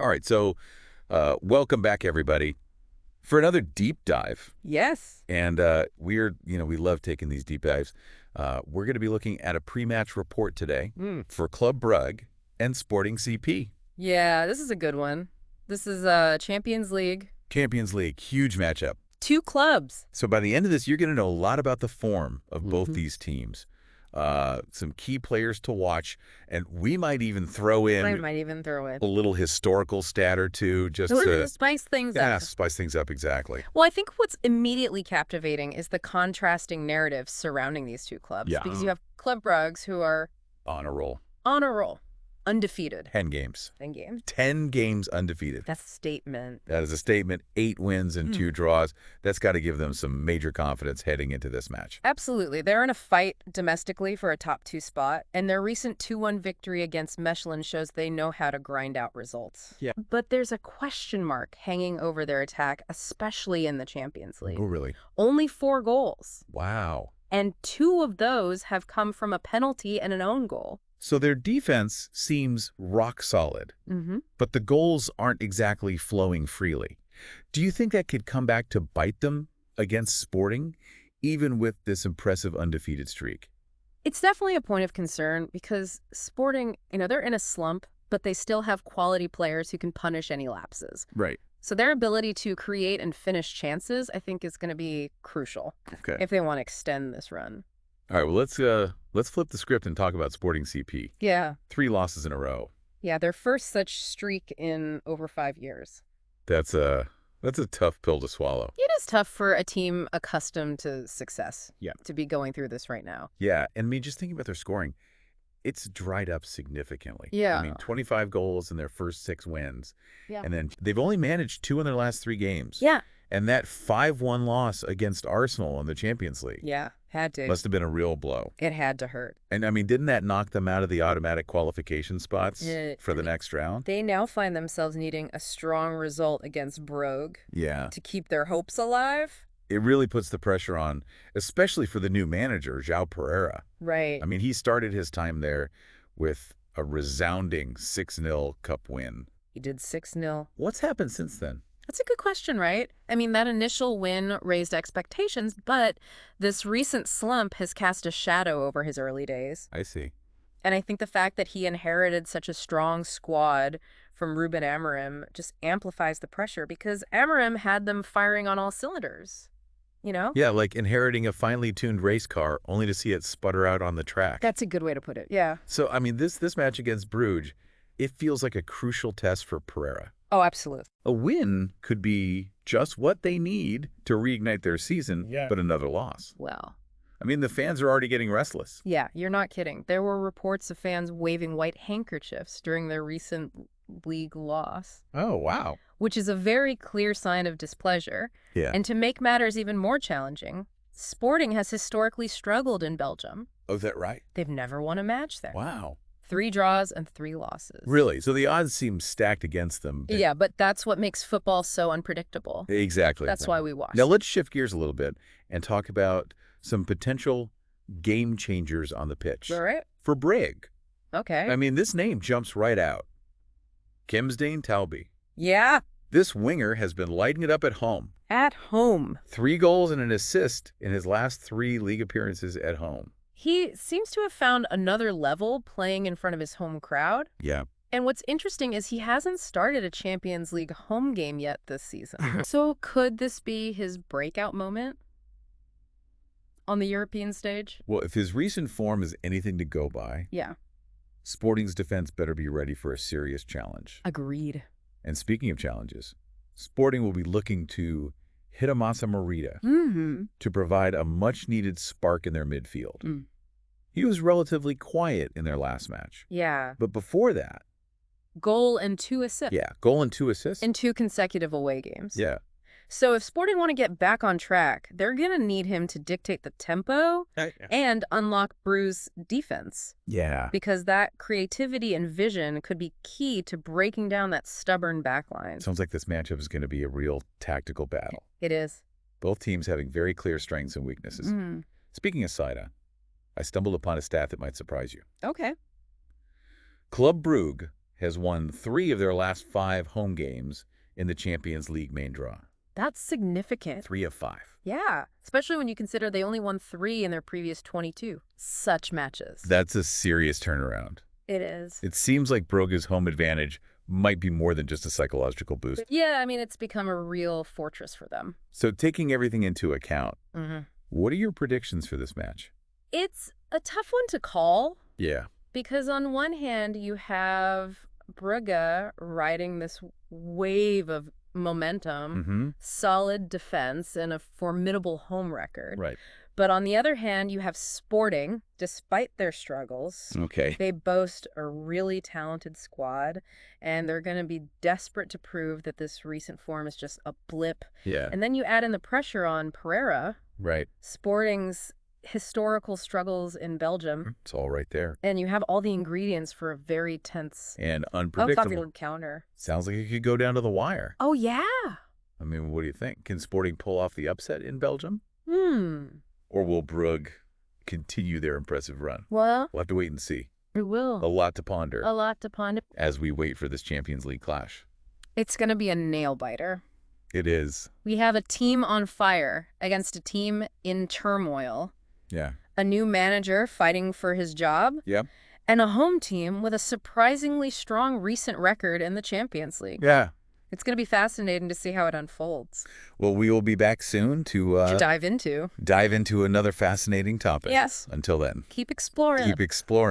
All right, so welcome back, everybody, for another deep dive. Yes. And we love taking these deep dives. We're going to be looking at a pre-match report today for Club Brugge and Sporting CP. Yeah, this is a good one. This is Champions League. Champions League, huge matchup. Two clubs. So by the end of this, you're going to know a lot about the form of both these teams. Some key players to watch, and we might even throw in a little historical stat or two just to spice things up. Yeah, spice things up, exactly. Well, I think what's immediately captivating is the contrasting narratives surrounding these two clubs. Yeah. Because you have Club Brugge, who are On a roll. Undefeated. 10 games. 10 games. 10 games undefeated. That's a statement. That is a statement. 8 wins and 2 draws. That's got to give them some major confidence heading into this match. Absolutely. They're in a fight domestically for a top 2 spot, and their recent 2-1 victory against Mechelen shows they know how to grind out results. Yeah. But there's a question mark hanging over their attack, especially in the Champions League. Oh, really? Only 4 goals. Wow. And 2 of those have come from a penalty and an own goal. So their defense seems rock solid, but the goals aren't exactly flowing freely. Do you think that could come back to bite them against Sporting, even with this impressive undefeated streak? It's definitely a point of concern because Sporting, they're in a slump, but they still have quality players who can punish any lapses. Right. So their ability to create and finish chances, I think, is going to be crucial if they want to extend this run. All right, well, let's flip the script and talk about Sporting CP. Yeah. 3 losses in a row. Yeah, their first such streak in over 5 years. That's a tough pill to swallow. It is tough for a team accustomed to success to be going through this right now. Yeah, and I mean, just thinking about their scoring, it's dried up significantly. Yeah. I mean, 25 goals in their first 6 wins. Yeah. And then they've only managed 2 in their last 3 games. Yeah. And that 5-1 loss against Arsenal in the Champions League. Yeah, had to. Must have been a real blow. It had to hurt. And I mean, didn't that knock them out of the automatic qualification spots for the next round? They now find themselves needing a strong result against Brugge to keep their hopes alive. It really puts the pressure on, especially for the new manager, João Pereira. Right. I mean, he started his time there with a resounding 6-0 cup win. He did 6-0. What's happened since then? That's a good question, right? I mean, that initial win raised expectations, but this recent slump has cast a shadow over his early days. I see. And I think the fact that he inherited such a strong squad from Ruben Amorim just amplifies the pressure because Amorim had them firing on all cylinders, Yeah, like inheriting a finely tuned race car only to see it sputter out on the track. That's a good way to put it, yeah. So, I mean, this match against Brugge, it feels like a crucial test for Pereira. Oh, absolutely. A win could be just what they need to reignite their season, but another loss. Well, I mean, the fans are already getting restless. yeah, you're not kidding. There were reports of fans waving white handkerchiefs during their recent league loss. Oh, wow. Which is a very clear sign of displeasure. Yeah. And to make matters even more challenging, Sporting has historically struggled in Belgium. Oh, is that right? They've never won a match there. Wow. 3 draws and 3 losses. Really? So the odds seem stacked against them. Yeah, but that's what makes football so unpredictable. Exactly. That's why we watch. Now let's shift gears a little bit and talk about some potential game changers on the pitch. All right. For Brugge. Okay. I mean, this name jumps right out. Talbi. Yeah. This winger has been lighting it up at home. At home. 3 goals and an assist in his last 3 league appearances at home. He seems to have found another level playing in front of his home crowd. Yeah. And what's interesting is he hasn't started a Champions League home game yet this season. So could this be his breakout moment on the European stage? Well, if his recent form is anything to go by, Sporting's defense better be ready for a serious challenge. Agreed. And speaking of challenges, Sporting will be looking to Hitomasa Morita to provide a much-needed spark in their midfield. He was relatively quiet in their last match. Yeah. But before that... Goal and 2 assists. Yeah, goal and 2 assists. In 2 consecutive away games. Yeah. So if Sporting want to get back on track, they're going to need him to dictate the tempo and unlock Brugge's defense. Yeah. Because that creativity and vision could be key to breaking down that stubborn backline. Sounds like this matchup is going to be a real tactical battle. It is. Both teams having very clear strengths and weaknesses. Speaking of Saida, I stumbled upon a stat that might surprise you. Okay. Club Brugge has won 3 of their last 5 home games in the Champions League main draw. That's significant. 3 of 5. Yeah, especially when you consider they only won 3 in their previous 22 such matches. That's a serious turnaround. It is. It seems like Brugge's home advantage might be more than just a psychological boost. Yeah, I mean, it's become a real fortress for them. So taking everything into account, what are your predictions for this match? It's a tough one to call. Yeah. Because on one hand, you have Brugge riding this wave of momentum, solid defense, and a formidable home record. Right. But on the other hand, you have Sporting, despite their struggles. Okay. They boast a really talented squad, and they're going to be desperate to prove that this recent form is just a blip. Yeah. And then you add in the pressure on Pereira. Right. Sporting's historical struggles in Belgium. It's all right there. And you have all the ingredients for a very tense and unpredictable encounter. Sounds like it could go down to the wire. Oh, yeah. I mean, what do you think? Can Sporting pull off the upset in Belgium? Or will Brugge continue their impressive run? Well, We'll have to wait and see. it will. A lot to ponder. A lot to ponder. As we wait for this Champions League clash. It's going to be a nail-biter. It is. We have a team on fire against a team in turmoil. Yeah. A new manager fighting for his job. Yep. And a home team with a surprisingly strong recent record in the Champions League. Yeah. It's going to be fascinating to see how it unfolds. Well, we will be back soon to dive into another fascinating topic. Yes. Until then. Keep exploring. Keep exploring.